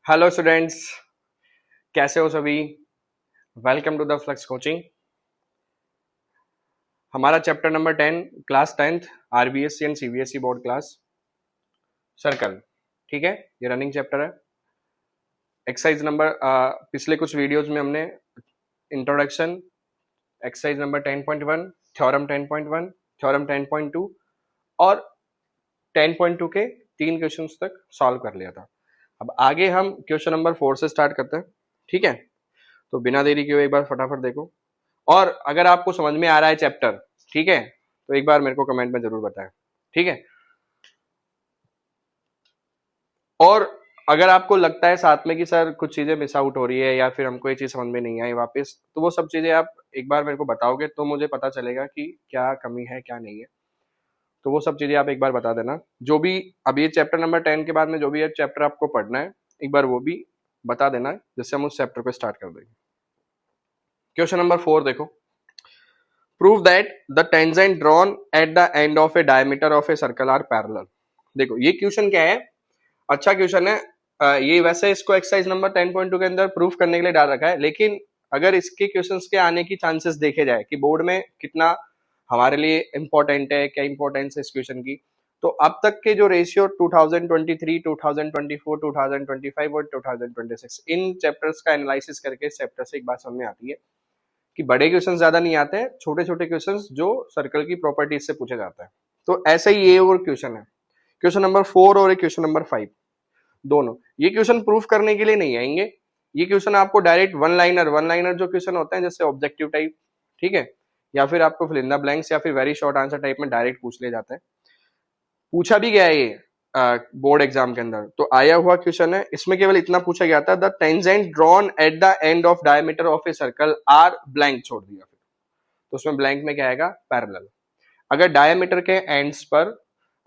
Hello students, कैसे हो सभी। Welcome to the flux coaching. हमारा chapter number 10, class 10th, RBSE and CBSE board class, circle. ठीक है, ये रनिंग चैप्टर है। एक्सरसाइज नंबर पिछले कुछ वीडियोज में हमने introduction, exercise number 10.1, theorem 10.1, theorem 10.2 और 10.2 के 3 क्वेश्चंस तक सॉल्व कर लिया था। अब आगे हम क्वेश्चन नंबर 4 से स्टार्ट करते हैं। ठीक है, तो बिना देरी किए एक बार फटाफट देखो। और अगर आपको समझ में आ रहा है चैप्टर, ठीक है, तो एक बार मेरे को कमेंट में जरूर बताएं। ठीक है, और अगर आपको लगता है साथ में कि सर कुछ चीजें मिस आउट हो रही है या फिर हमको ये चीज समझ में नहीं आई वापस, तो वो सब चीजें आप एक बार मेरे को बताओगे तो मुझे पता चलेगा कि क्या कमी है क्या नहीं है। तो वो सब चीजें आप एक बार बता देना। जो भी अब ये चैप्टर नंबर 10 के बाद में जो भी चैप्टर आपको पढ़ना है, एक बार वो भी बता देना, जिससे हम उस चैप्टर को स्टार्ट कर देंगे। क्वेश्चन नंबर 4 देखो। Prove that the tangent drawn at the end of a diameter of a circle are parallel. देखो ये क्वेश्चन क्या है, अच्छा क्वेश्चन है। ये वैसे इसको एक्सरसाइज नंबर 10.2 के अंदर प्रूफ करने के लिए डाल रखा है, लेकिन अगर इसके क्वेश्चंस के आने की चांसेस देखे जाए कि बोर्ड में कितना हमारे लिए इंपॉर्टेंट है, क्या इंपॉर्टेंस है इस क्वेश्चन की, तो अब तक के जो रेशियो 2023, 2024, 2025 और 2026 इन चैप्टर्स का एनालिसिस करके इस चैप्टर से एक बात समझ में आती है कि बड़े क्वेश्चन ज्यादा नहीं आते हैं, छोटे छोटे क्वेश्चन जो सर्कल की प्रॉपर्टीज से पूछे जाते हैं। तो ऐसा ही ये और क्वेश्चन है, क्वेश्चन नंबर 4 और क्वेश्चन नंबर 5 दोनों। ये क्वेश्चन प्रूफ करने के लिए नहीं आएंगे, ये क्वेश्चन आपको डायरेक्ट वन लाइनर जो क्वेश्चन होते हैं जैसे ऑब्जेक्टिव टाइप, ठीक है, या फिर आपको फिल इन द ब्लैंक्स या फिर वेरी शॉर्ट आंसर टाइप में डायरेक्ट पूछ ले जाते हैं। पूछा भी गया है ये बोर्ड एग्जाम के अंदर, तो आया हुआ क्वेश्चन है। इसमें केवल इतना पूछा गया था, the tangent drawn at the end of diameter of a circle are blank, छोड़ दिया फिर। तो उसमें ब्लैंक में क्या आएगा, पैरेलल। अगर डायमीटर के एंड्स पर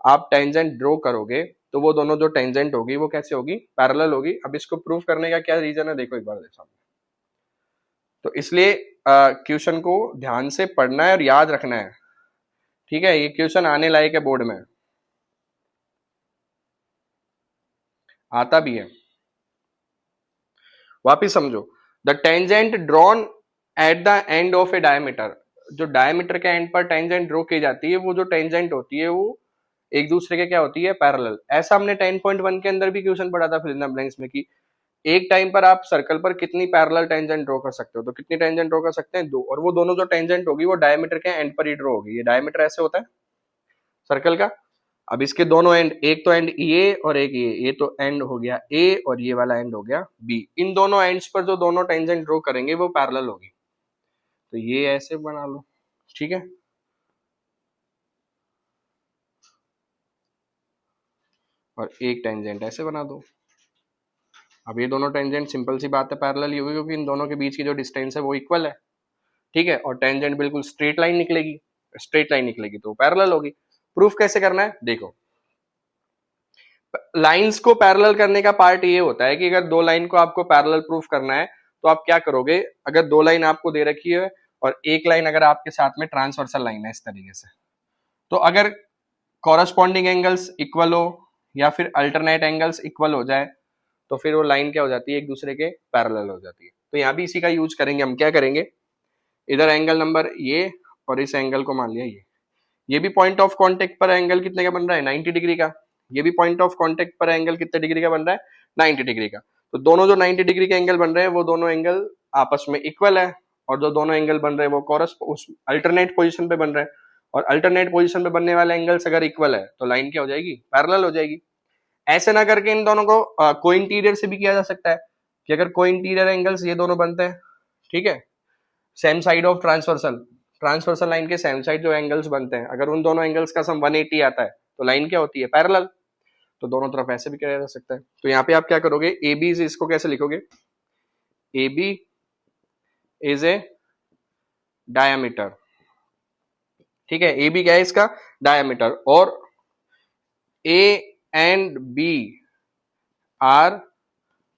आप टेंजेंट ड्रॉ करोगे तो वो दोनों जो टेंजेंट होगी वो कैसे होगी, पैरेलल होगी। अब इसको प्रूव करने का क्या रीजन है, देखो एक बार देखो। तो इसलिए क्वेश्चन को ध्यान से पढ़ना है और याद रखना है। ठीक है, ये क्वेश्चन आने लायक है बोर्ड में, आता भी है। वापिस समझो, the tangent drawn at the end of a diameter, जो डायमीटर के एंड पर टेंजेंट ड्रॉ की जाती है वो जो टेंजेंट होती है वो एक दूसरे के क्या होती है, पैरेलल। ऐसा हमने 10.1 के अंदर भी क्वेश्चन पढ़ा था फिल इन द ब्लैंक्स में कि एक टाइम पर आप सर्कल पर कितनी पैरेलल टेंजेंट ड्रॉ कर सकते हो। तो कितनी टेंजेंट ड्रॉ कर सकते हैं, दो, और वो दोनों जो टेंजेंट होगी वो डायमीटर के एंड पर ही ड्रॉ होगी। ये डायमीटर ऐसे होता है सर्कल का। अब इसके दोनों एंड, एक तो एंड ये और एक ये तो एंड हो गया ए और ये वाला एंड हो गया बी। इन दोनों एंड्स पर जो दोनों टेंजेंट ड्रॉ करेंगे वो पैरेलल होगी। तो ये ऐसे बना लो, ठीक है। और एक टेंजेंट ऐसे बना दो। अब ये दोनों टेंजेंट सिंपल सी बात है पैरेलल ही होगी, क्योंकि इन दोनों के बीच की जो डिस्टेंस है वो इक्वल है। ठीक है, और टेंजेंट बिल्कुल स्ट्रेट लाइन निकलेगी, स्ट्रेट लाइन निकलेगी तो पैरेलल होगी। प्रूफ कैसे करना है देखो। लाइंस को पैरेलल करने का पार्ट ये होता है कि अगर दो लाइन को आपको पैरेलल प्रूफ करना है तो आप क्या करोगे, अगर दो लाइन आपको दे रखी है और एक लाइन अगर आपके साथ में ट्रांसवर्सल लाइन है इस तरीके से, तो अगर कॉरस्पॉन्डिंग एंगल्स इक्वल हो या फिर अल्टरनेट एंगल्स इक्वल हो जाए तो फिर वो लाइन क्या हो जाती है, एक दूसरे के पैरेलल हो जाती है। तो यहाँ भी इसी का यूज करेंगे हम। क्या करेंगे, इधर एंगल नंबर ये और इस एंगल को मान लिया ये भी पॉइंट ऑफ कांटेक्ट पर एंगल कितने का बन रहा है, 90 डिग्री का। ये भी पॉइंट ऑफ कांटेक्ट पर एंगल कितने डिग्री का बन रहा है, 90 डिग्री का। तो दोनों जो 90 डिग्री के एंगल बन रहे हैं वो दोनों एंगल आपस में इक्वल है, और जो दोनों एंगल बन रहे हैं वो कोरस उस अल्टरनेट पोजीशन पे बन रहे हैं। और अल्टरनेट पोजीशन पे बनने वाले एंगल्स अगर इक्वल है तो लाइन क्या हो जाएगी, पैरेलल हो जाएगी। ऐसे ना करके इन दोनों को कोइंटीरियर से भी किया जा सकता है कि अगर कोइंटीरियर एंगल्स ये दोनों बनते हैं, ठीक है, same side of transversal, transversal line के सेम साइड जो एंगल्स बनते हैं, अगर उन दोनों एंगल्स का सम 180 आता है तो लाइन क्या होती है, पैरेलल। तो दोनों तरफ ऐसे भी किया जा सकता है। तो यहाँ पे आप क्या करोगे, ए बी, इसको कैसे लिखोगे, A B is a diameter. ठीक है, ए बी क्या है इसका, डायमीटर। और A and B are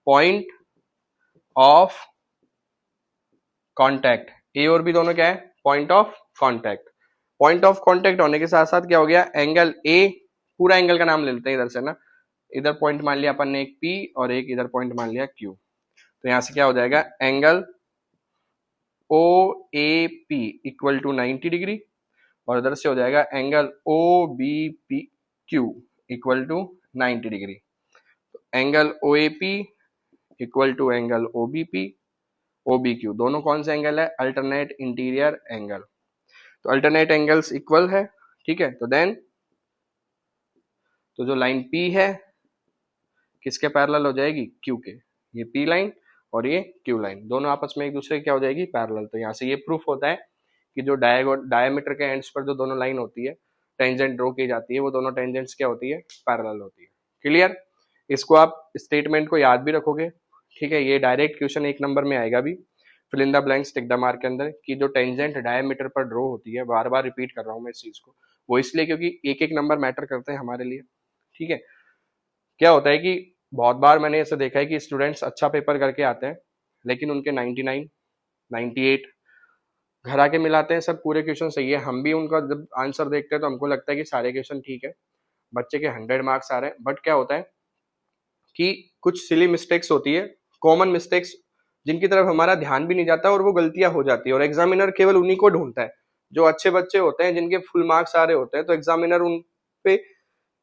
point of contact. A और बी दोनों क्या है, point of contact. Point of contact होने के साथ साथ क्या हो गया, एंगल ए, पूरा एंगल का नाम ले लेते हैं इधर से ना, इधर पॉइंट मान लिया अपन ने एक P और एक इधर पॉइंट मान लिया Q। तो यहाँ से क्या हो जाएगा, angle O A P equal to 90 degree और इधर से हो जाएगा angle O B P Q equal to 90 degree. Angle O A P equal to angle O B P O B Q, दोनों कौन से एंगल है, अल्टरनेट इंटीरियर एंगल। तो अल्टरनेट एंगल्स इक्वल है, ठीक है। तो देन तो जो लाइन P है किसके पैरेलल हो जाएगी, Q के। ये P लाइन और ये Q लाइन दोनों आपस में एक दूसरे की क्या हो जाएगी, पैरेलल। तो यहाँ से ये प्रूफ होता है कि जो डायमीटर के एंड्स पर जो दोनों लाइन होती है, टेंजेंट ड्रॉ की जाती है, वो दोनों टेंजेंट्स क्या होती है, पैरेलल होती है। क्लियर। इसको आप स्टेटमेंट को याद भी रखोगे, ठीक है। ये डायरेक्ट क्वेश्चन 1 नंबर में आएगा भी, fill in the blanks tick the mark के अंदर, कि जो टेंजेंट डायमीटर पर ड्रॉ होती है, बार बार रिपीट कर रहा हूँ मैं इस चीज को, वो इसलिए क्योंकि एक एक नंबर मैटर करते हैं हमारे लिए, ठीक है। क्या होता है कि बहुत बार मैंने ऐसा देखा है कि स्टूडेंट्स अच्छा पेपर करके आते हैं लेकिन उनके 99 98 घर आके मिलाते हैं, सब पूरे क्वेश्चन सही है, हम भी उनका जब आंसर देखते हैं तो हमको लगता है कि सारे क्वेश्चन ठीक है, बच्चे के 100 मार्क्स आ रहे हैं। बट क्या होता है कि कुछ सिली मिस्टेक्स होती है, कॉमन मिस्टेक्स, जिनकी तरफ हमारा ध्यान भी नहीं जाता और वो गलतियां हो जाती है, और एग्जामिनर केवल उन्हीं को ढूंढता है। जो अच्छे बच्चे होते हैं जिनके फुल मार्क्स आ रहे होते हैं, तो एग्जामिनर उन पे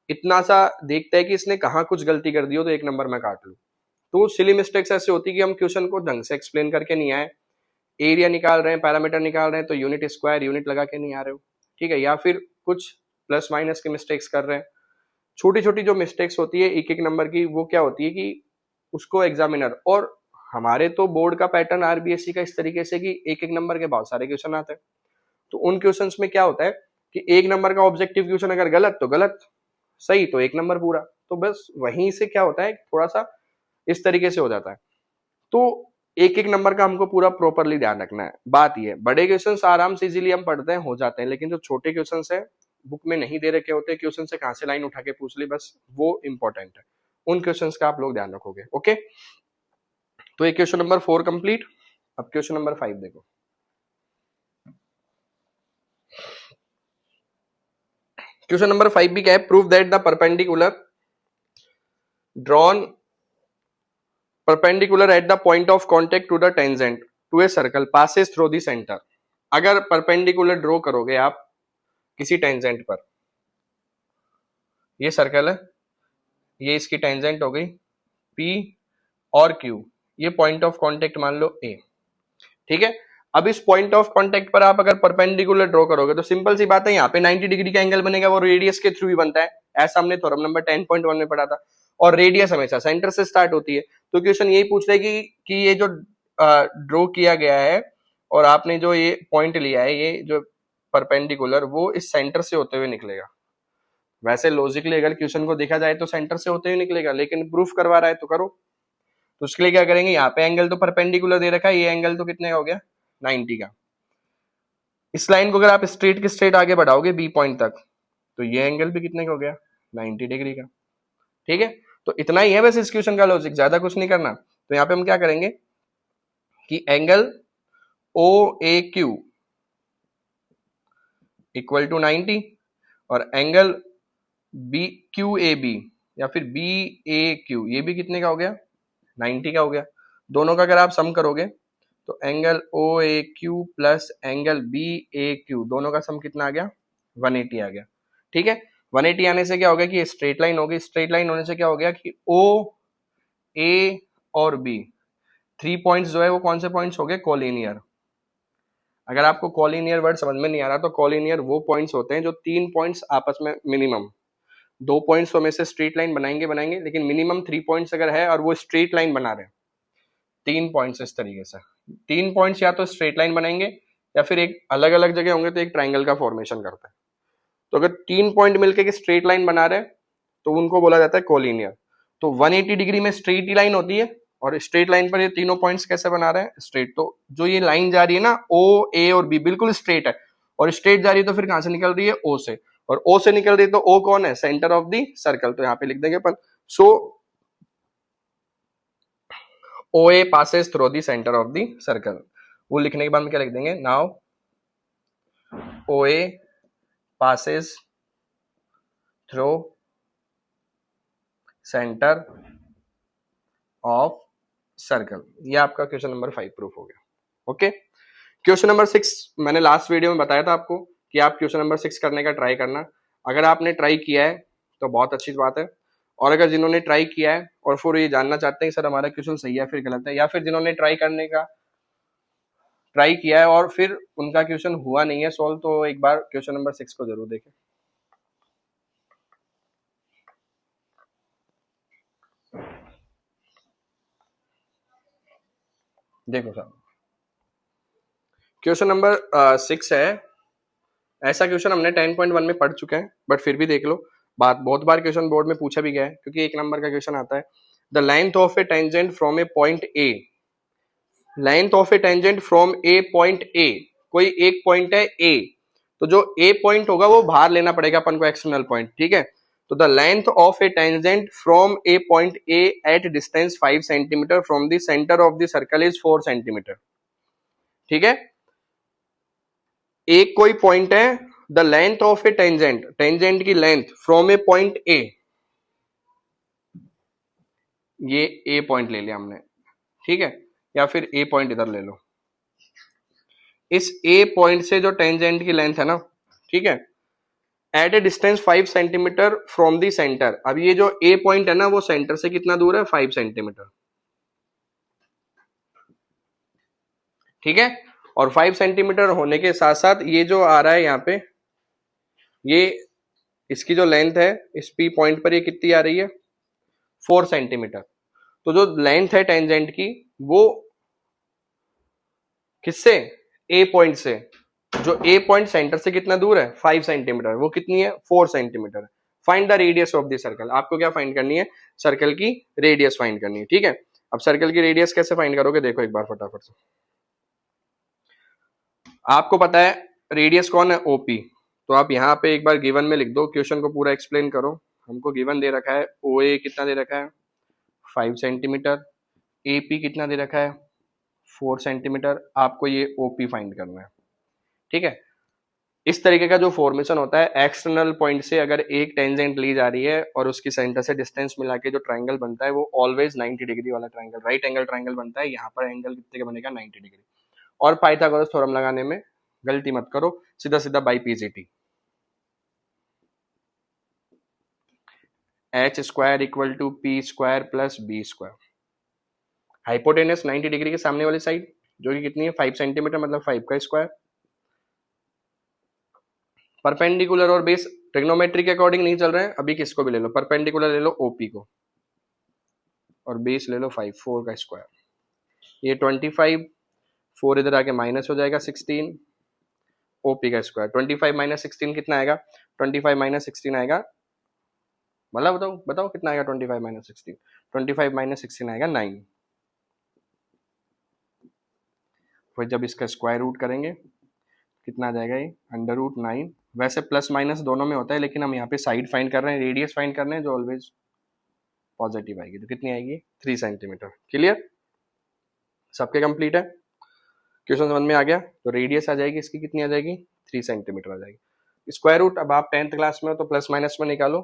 इतना सा देखता है कि इसने कहाँ कुछ गलती कर दी हो तो 1 नंबर में काट लूं। तो सिली मिस्टेक्स ऐसे होती है कि हम क्वेश्चन को ढंग से एक्सप्लेन करके नहीं आए, एरिया निकाल रहे हैं, पैरामीटर निकाल रहे हैं, तो यूनिट स्क्वायर यूनिट लगा के नहीं आ रहे हो, ठीक है। या फिर कुछ प्लस माइनस के मिस्टेक्स कर रहे हैं, छोटी छोटी जो मिस्टेक्स होती है 1 1 नंबर की, वो क्या होती है कि उसको एग्जामिनर, और हमारे तो बोर्ड का पैटर्न आरबीएससी का इस तरीके से कि 1 1 नंबर के बहुत सारे क्वेश्चन आते हैं। तो उन क्वेश्चंस में क्या होता है कि 1 नंबर का ऑब्जेक्टिव क्वेश्चन अगर गलत तो गलत, सही तो 1 नंबर पूरा। तो बस वहीं से क्या होता है, थोड़ा सा इस तरीके से हो जाता है। तो 1 1 नंबर का हमको पूरा प्रॉपरली ध्यान रखना है। बात ये, बड़े क्वेश्चंस आराम से इजीली हम पढ़ते हैं, हो जाते हैं, लेकिन जो छोटे क्वेश्चंस है बुक में नहीं दे रखे होते, क्वेश्चन से कहां से लाइन उठा के पूछ ली, बस वो इंपॉर्टेंट है। उन क्वेश्चंस का आप लोग ध्यान रखोगे, ओके। तो ये क्वेश्चन नंबर 4 कंप्लीट। अब क्वेश्चन नंबर 5 देखो। क्वेश्चन नंबर 5 भी क्या है, prove that the perpendicular drawn perpendicular at the point of contact to the tangent to a circle passes through the center। अगर परपेंडिकुलर ड्रॉ करोगे आप किसी टेंजेंट पर, ये सर्कल है, ये इसकी टेंजेंट हो गई P और Q, ये पॉइंट ऑफ कांटेक्ट मान लो A, ठीक है। अब इस पॉइंट ऑफ कांटेक्ट पर आप अगर परपेंडिकुलर ड्रॉ करोगे तो सिंपल सी बात है, यहाँ पे 90 डिग्री का एंगल बनेगा, वो रेडियस के थ्रू ही बनता है, ऐसा हमने थ्योरम नंबर 10.1 में पढ़ा था। और रेडियस हमेशा सेंटर से स्टार्ट होती है। तो क्वेश्चन यही पूछ रहा है कि ये जो ड्रॉ किया गया है और आपने जो ये पॉइंट लिया है, ये जो परपेंडिकुलर, वो इस सेंटर से होते हुए निकलेगा। वैसे लॉजिकली अगर क्वेश्चन को देखा जाए तो सेंटर से होते हुए निकलेगा, लेकिन प्रूफ करवा रहा है तो करो। तो उसके लिए क्या करेंगे, यहाँ पे एंगल तो परपेंडिकुलर दे रखा है, ये एंगल तो कितने का हो गया, 90 का। इस लाइन को अगर आप स्ट्रेट के स्ट्रेट आगे बढ़ाओगे बी पॉइंट तक, तो ये एंगल भी कितने का हो गया, 90 डिग्री का, ठीक है। तो इतना ही है बस इस क्वेश्चन का लॉजिक, ज्यादा कुछ नहीं करना। तो यहाँ पे हम क्या करेंगे कि angle O A Q equal to 90 और angle B Q A B या फिर बी ए क्यू, ये भी कितने का हो गया, 90 का हो गया। दोनों का अगर आप सम करोगे तो angle O A Q plus angle B A Q, दोनों का सम कितना आ गया, 180 आ गया, ठीक है। 180 आने से क्या हो गया कि स्ट्रेट लाइन होगी, स्ट्रेट लाइन होने से क्या हो गया कि ओ ए और बी 3 पॉइंट्स जो है वो कौन से पॉइंट्स हो गए, कोलिनियर। अगर आपको कोलिनियर वर्ड समझ में नहीं आ रहा तो कोलिनियर वो पॉइंट्स होते हैं जो 3 पॉइंट्स आपस में मिनिमम, 2 पॉइंट्स में से स्ट्रेट लाइन बनाएंगे बनाएंगे, लेकिन मिनिमम 3 पॉइंट्स अगर है और वो स्ट्रेट लाइन बना रहे हैं, 3 पॉइंट्स इस तरीके से, 3 पॉइंट्स या तो स्ट्रेट लाइन बनाएंगे या फिर एक अलग अलग जगह होंगे तो एक ट्राइंगल का फॉर्मेशन करते हैं। तो अगर 3 पॉइंट मिलकर स्ट्रेट लाइन बना रहे हैं तो उनको बोला जाता है कोलिनियर। तो 180 डिग्री में स्ट्रेट ही लाइन होती है और स्ट्रेट लाइन पर ये तीनों पॉइंट्स कैसे बना रहे हैं, स्ट्रेट। तो जो ये लाइन जा रही है ना ओ ए और बी, बिल्कुल स्ट्रेट है, और स्ट्रेट जा रही है तो फिर कहां से निकल रही है, ओ से, और ओ से निकल रही है तो ओ कौन है, सेंटर ऑफ द सर्कल। तो यहाँ पे लिख देंगे अपन, so O A passes through the centre of the circle. वो लिखने के बाद में क्या लिख देंगे, now O A passes through centre of circle. ये आपका क्वेश्चन नंबर 5 प्रूफ हो गया। ओके, क्वेश्चन नंबर 6 मैंने लास्ट वीडियो में बताया था आपको कि आप क्वेश्चन नंबर 6 करने का ट्राई करना। अगर आपने ट्राई किया है तो बहुत अच्छी बात है, और अगर जिन्होंने ट्राई किया है और फिर ये जानना चाहते हैं कि सर हमारा क्वेश्चन सही है फिर गलत है, या फिर जिन्होंने ट्राई करने का ट्राई किया है और फिर उनका क्वेश्चन हुआ नहीं है सॉल्व, तो एक बार क्वेश्चन नंबर 6 को जरूर देखें। देखो सर, क्वेश्चन नंबर 6 है। ऐसा क्वेश्चन हमने 10.1 में पढ़ चुके हैं, बट फिर भी देख लो, बात बहुत बार क्वेश्चन बोर्ड में पूछा भी गया है, क्योंकि 1 नंबर का क्वेश्चन आता है। The length of a tangent from a point A, length of a tangent from a point ए, कोई एक पॉइंट है ए, तो जो ए पॉइंट होगा वो बाहर लेना पड़ेगा अपन को एक्सटर्नल पॉइंट, ठीक है। तो the length of a tangent from a point A at distance 5 centimetre from the centre of the circle is 4 centimetre, ठीक है। एक कोई पॉइंट है, the length of a tangent, tangent की length from a point A, ये A point ले लिया हमने, ठीक है, या फिर ए पॉइंट इधर ले लो। इस ए पॉइंट से जो टेंजेंट की लेंथ है ना, ठीक है, at a distance 5 centimetre from the centre. अब ये जो ए पॉइंट है ना वो सेंटर से कितना दूर है, 5 सेंटीमीटर, ठीक है। और 5 सेंटीमीटर होने के साथ साथ ये जो आ रहा है यहाँ पे, ये इसकी जो लेंथ है इस पी पॉइंट पर ये कितनी आ रही है, 4 सेंटीमीटर। तो जो लेंथ है टेंजेंट की वो किससे, ए पॉइंट से, जो ए पॉइंट सेंटर से कितना दूर है, 5 सेंटीमीटर, वो कितनी है, 4 centimetre. Find the radius of the circle, आपको क्या फाइंड करनी है, सर्कल की रेडियस फाइंड करनी है, ठीक है। अब सर्कल की रेडियस कैसे फाइंड करोगे, देखो एक बार फटाफट से। आपको पता है रेडियस कौन है, ओपी, तो आप यहाँ पे एक बार गिवन में लिख दो, क्वेश्चन को पूरा एक्सप्लेन करो। हमको गिवन दे रखा है ओ ए कितना दे रखा है, 5 सेंटीमीटर, ए पी कितना दे रखा है, 4 सेंटीमीटर, आपको ये ओपी फाइंड करना है, ठीक है। इस तरीके का जो फॉर्मेशन होता है, एक्सटर्नल पॉइंट से अगर एक टेंजेंट ली जा रही है और उसकी सेंटर से डिस्टेंस मिला के जो ट्राइंगल बनता है वो ऑलवेज 90 डिग्री वाला ट्राइंगल, राइट एंगल ट्राइंगल बनता है। यहाँ पर एंगल कितने का बनेगा, 90 डिग्री। और पाइथागोरस थ्योरम लगाने में गलती मत करो, सीधा सीधा by PGT, H square equal to P square plus B square. Hypotenuse 90 degree के सामने वाली साइड जो कि कितनी है, 5 सेंटीमीटर, मतलब 5 का स्क्वायर। परपेंडिकुलर और बेस ट्रिग्नोमेट्री के अकॉर्डिंग नहीं चल रहे हैं, अभी किसको भी ले लो, परपेंडिकुलर ले लो ओपी को, और बेस ले लो 5, 4 का स्क्वायर, ये 25, 4 इधर आके माइनस हो जाएगा 16, ओपी का स्क्वायर। 25 माइनस 16 कितना आएगा, 25 माइनस 16 आएगा, मतलब बताओ बताओ कितना आएगा 25 माइनस 16, 25 माइनस 16 आएगा 9। फिर जब इसका स्क्वायर रूट करेंगे कितना आ जाएगा, ये अंडर रूट 9। वैसे प्लस माइनस दोनों में होता है, लेकिन हम यहाँ पे साइड फाइंड कर रहे हैं, रेडियस फाइंड कर रहे हैं, जो ऑलवेज पॉजिटिव आएगी, तो कितनी आएगी, 3 सेंटीमीटर। क्लियर, सबके कंप्लीट है, क्वेश्चन समझ में आ गया। तो रेडियस आ जाएगी इसकी, कितनी आ जाएगी, 3 सेंटीमीटर आ जाएगी। स्क्वायर रूट अब आप 10th क्लास में हो तो प्लस माइनस में निकालो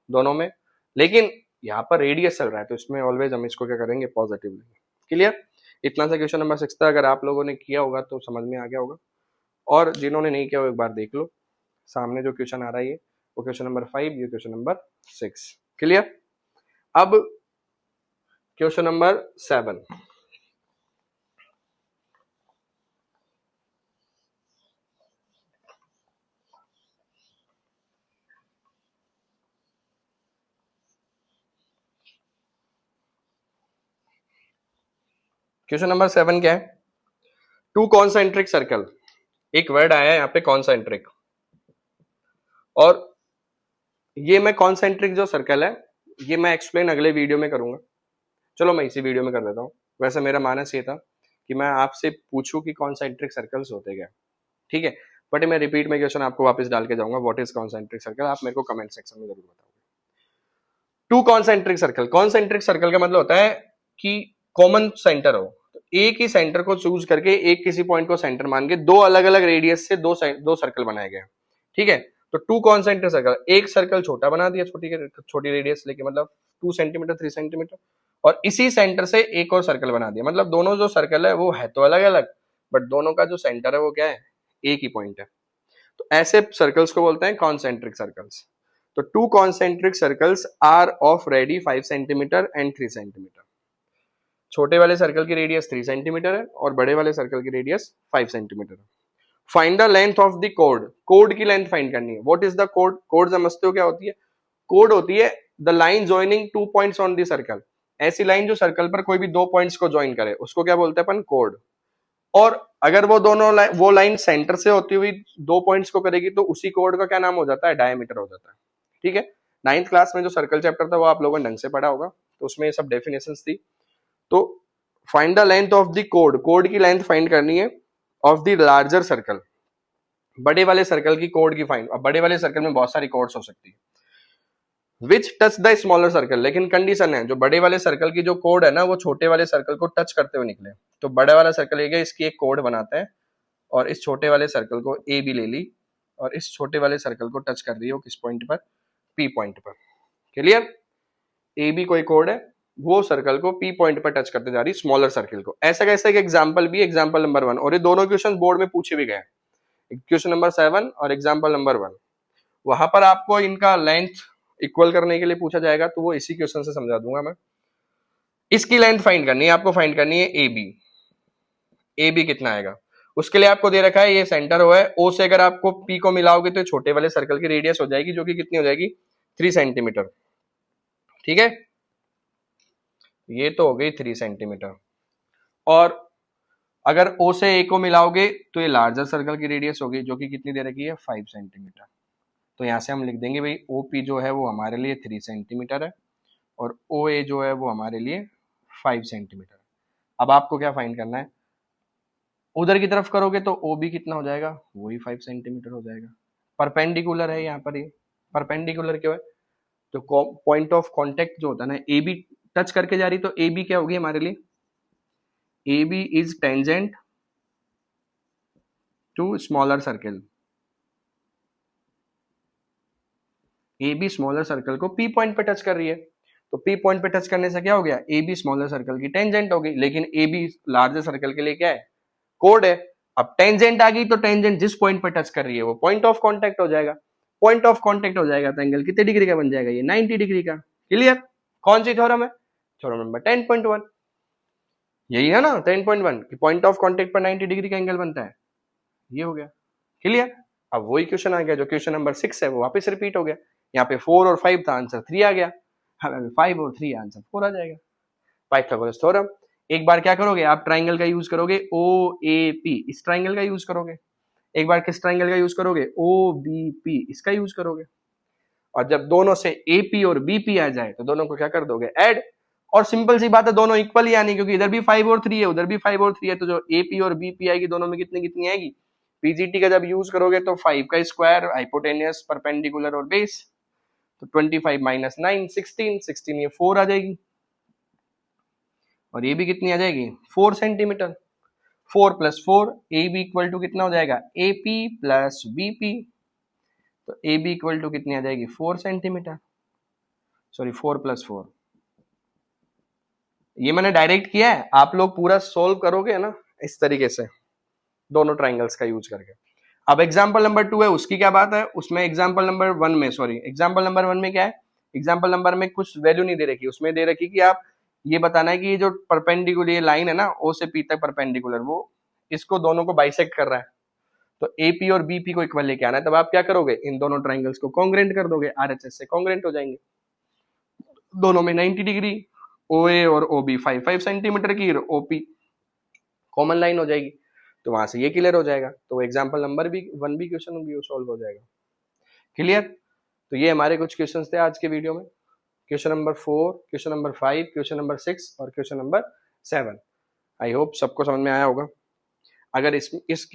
दोनों में, लेकिन यहाँ पर रेडियस चल रहा है तो इसमें ऑलवेज हम इसको क्या करेंगे, पॉजिटिव लेंगे। क्लियर, इतना सा क्वेश्चन नंबर 6 था। अगर आप लोगों ने किया होगा तो समझ में आ गया होगा, और जिन्होंने नहीं किया वो एक बार देख लो, सामने जो क्वेश्चन आ रहा है ये वो क्वेश्चन नंबर 5, ये क्वेश्चन नंबर 6। क्लियर, अब क्वेश्चन नंबर 7। क्वेश्चन नंबर 7 क्या है, टू कॉन्सेंट्रिक सर्कल, एक वर्ड आया है यहाँ पे कॉन्सेंट्रिक, और ये मैं कॉन्सेंट्रिक जो सर्कल है ये मैं एक्सप्लेन अगले वीडियो में करूंगा, चलो मैं इसी वीडियो में कर देता हूँ। वैसे मेरा मानस ये था कि मैं आपसे पूछूं कि कॉन्सेंट्रिक सर्कल्स होते क्या, ठीक है, बट मैं रिपीट में क्वेश्चन आपको वापस डाल के जाऊंगा, व्हाट इज कॉन्सेंट्रिक सर्कल, आप मेरे को कमेंट सेक्शन में जरूर बताओगे। To concentric circle, concentric circle का मतलब होता है कि कॉमन सेंटर हो, तो एक ही सेंटर को चूज करके एक किसी पॉइंट को सेंटर मान के दो अलग अलग रेडियस से दो सर्कल बनाए गए, ठीक है। तो टू कॉन्सेंट्रिक सर्कल, एक सर्कल छोटा बना दिया, छोटी छोटी रेडियस लेके, मतलब 2 सेंटीमीटर 3 सेंटीमीटर, और इसी सेंटर से एक और सर्कल बना दिया। मतलब दोनों जो सर्कल है वो है तो अलग अलग, बट दोनों का जो सेंटर है वो क्या है, एक ही पॉइंट है। तो ऐसे सर्कल्स को बोलते हैं कॉन्सेंट्रिक सर्कल्स। तो 2 concentric circles are of radii 5 centimetre and 3 centimetre. छोटे वाले सर्कल की रेडियस 3 सेंटीमीटर है और बड़े वाले सर्कल की रेडियस 5 सेंटीमीटर है। Find the length of the code, code की लेंथ फाइंड करनी है। What is the code? Code समझते हो क्या होती है? कोड होती है the line joining 2 points on the circle. ऐसी लाइन जो सर्कल पर कोई भी 2 पॉइंट्स को ज्वाइन करे उसको क्या बोलते हैं अपन? कोड। और अगर वो दोनों वो लाइन सेंटर से होती हुई 2 पॉइंट्स को करेगी तो उसी कोड का क्या नाम हो जाता है? डायमीटर हो जाता है। ठीक है, 9th क्लास में जो सर्कल चैप्टर था वो आप लोगों ने ढंग से पढ़ा होगा, तो उसमें ये सब डेफिनेशंस थी। तो find the length of the code, code की लेंथ फाइंड करनी है ऑफ द लार्जर सर्कल, बड़े वाले सर्कल की कोड की फाइंड। अब बड़े वाले सर्कल में बहुत सारी कोड्स हो सकती है। विच टच द स्मॉलर सर्कल, लेकिन कंडीशन है जो बड़े वाले सर्कल की जो कोड है ना वो छोटे वाले सर्कल को टच करते हुए निकले। तो बड़ा वाला सर्कल लेके इसकी एक कोड बनाते हैं और इस छोटे वाले सर्कल को ए बी ले ली और इस छोटे वाले सर्कल को टच कर रही हो किस पॉइंट पर? पी पॉइंट पर। क्लियर? ए बी कोई कोड है, वो सर्कल को पी पॉइंट पर टच करते जा रही स्मॉलर सर्कल को। ऐसा कैसा एक एग्जाम्पल भी, एग्जाम्पल नंबर 1, और ये दोनों क्वेश्चन बोर्ड में पूछे भी गए, क्वेश्चन नंबर 7 और एग्जाम्पल नंबर 1। वहां पर आपको इनका लेंथ इक्वल करने के लिए पूछा जाएगा, तो वो इसी क्वेश्चन से समझा दूंगा मैं। इसकी लेंथ फाइंड करनी है आपको, फाइंड करनी है ए बी। ए बी कितना आएगा? उसके लिए आपको दे रखा है ये सेंटर हुआ है, ओ से अगर आपको पी को मिलाओगे तो छोटे वाले सर्कल की रेडियस हो जाएगी जो कि कितनी हो जाएगी? 3 सेंटीमीटर। ठीक है, ये तो हो गई 3 सेंटीमीटर। और अगर ओ से ए को मिलाओगे तो ये लार्जर सर्कल की रेडियस होगी जो कि कितनी दे रखी है? 5 सेंटीमीटर। तो यहां से हम लिख देंगे भाई ओ पी जो है वो हमारे लिए 3 सेंटीमीटर है और ओ ए जो है वो हमारे लिए 5 सेंटीमीटर। अब आपको क्या फाइंड करना है? उधर की तरफ करोगे तो ओ बी कितना हो जाएगा? वही 5 सेंटीमीटर हो जाएगा। परपेंडिकुलर है यहाँ पर, ये परपेंडिकुलर क्यों है? तो पॉइंट ऑफ कॉन्टेक्ट जो होता है ना, ए बी टच करके जा रही, तो ए बी क्या होगी हमारे लिए? A B is tangent to smaller circle. A B smaller circle को पी पॉइंट पे टच कर रही है, तो पी पॉइंट पे टच करने से क्या हो गया? ए बी स्मॉलर सर्कल की टेंजेंट हो गई। लेकिन ए बी लार्जर सर्कल के लिए क्या है? कोड है। अब टेंजेंट आ गई तो टेंजेंट जिस पॉइंट पर टच कर रही है वो पॉइंट ऑफ कांटेक्ट हो जाएगा। पॉइंट ऑफ कांटेक्ट हो जाएगा तो एंगल कितने डिग्री का बन जाएगा? ये 90 डिग्री का। क्लियर? कौन सी थ्योरम है? Theorem number 10.1। यही है ना 10.1 कि पॉइंट ऑफ कांटेक्ट पर 90 डिग्री का एंगल बनता है। ये हो गया। क्लियर? अब वही क्वेश्चन आ गया जो क्वेश्चन नंबर 6 है वो वापस रिपीट हो गया। यहाँ पे 4 और 5 था, आंसर 3 आ गया। हमें 5 और 3 आंसर 4 आ जाएगा। Pythagoras theorem. एक बार क्या करोगे आप? ट्राइंगल का यूज करोगे, ओ ए पी, इस ट्राइंगल का यूज करोगे। एक बार किस ट्राइंगल का यूज करोगे? ओ बी पी, इसका यूज करोगे। और जब दोनों से ए पी और बी पी आ जाए तो दोनों को क्या कर दोगे? ऐड। और सिंपल सी बात है, दोनों इक्वल ही आनी, क्योंकि इधर भी 5 और 3 है उधर भी 5 और 3 है, तो जो ए पी और बी पी आएगी दोनों में कितनी कितनी आएगी? पीजीटी का जब यूज करोगे तो 5 का स्क्वायर, हाइपोटेनियस, परपेंडिकुलर और बेस, तो 25 माइनस 9 16, 16 ये 4 आ जाएगी और ये भी कितनी आ जाएगी? 4 centimetre. 4 plus 4, A B equal to कितना हो जाएगा? A P plus B P. तो ए बी इक्वल टू कितनी आ जाएगी? 4 सेंटीमीटर। सॉरी 4 प्लस 4, ये मैंने डायरेक्ट किया है, आप लोग पूरा सोल्व करोगे ना इस तरीके से दोनों ट्राइंगल्स का यूज करके। अब एग्जाम्पल नंबर 2 है, उसकी क्या बात है? उसमें एग्जाम्पल नंबर 1 में, सॉरी एग्जाम्पल नंबर 1 में क्या है? एग्जाम्पल नंबर में कुछ वैल्यू नहीं दे रखी, उसमें दे रखी कि आप ये बताना है कि ये जो परपेंडिकुलर ये लाइन है ना ओ से पी तक परपेंडिकुलर, वो इसको दोनों को बाइसेक्ट कर रहा है। तो एपी और बीपी को इक्वल लेके आना है, तब आप क्या करोगे? इन दोनों ट्राइंगल्स को कॉन्ग्रेंट कर दोगे, आरएचएस से कॉन्ग्रेंट हो जाएंगे। दोनों में 90 डिग्री, ओ ए और ओ बी 5 सेंटीमीटर की, ओपी कॉमन लाइन हो जाएगी, तो वहां से ये क्लियर हो जाएगा। तो एग्जाम्पल नंबर भी 1 भी क्वेश्चन भी सॉल्व हो जाएगा। क्लियर? तो ये हमारे कुछ क्वेश्चन थे आज के वीडियो में। Question number 4, question number 5, question number 6 और क्वेश्चन नंबर 7। आई होप सबको समझ में आया होगा। अगर इस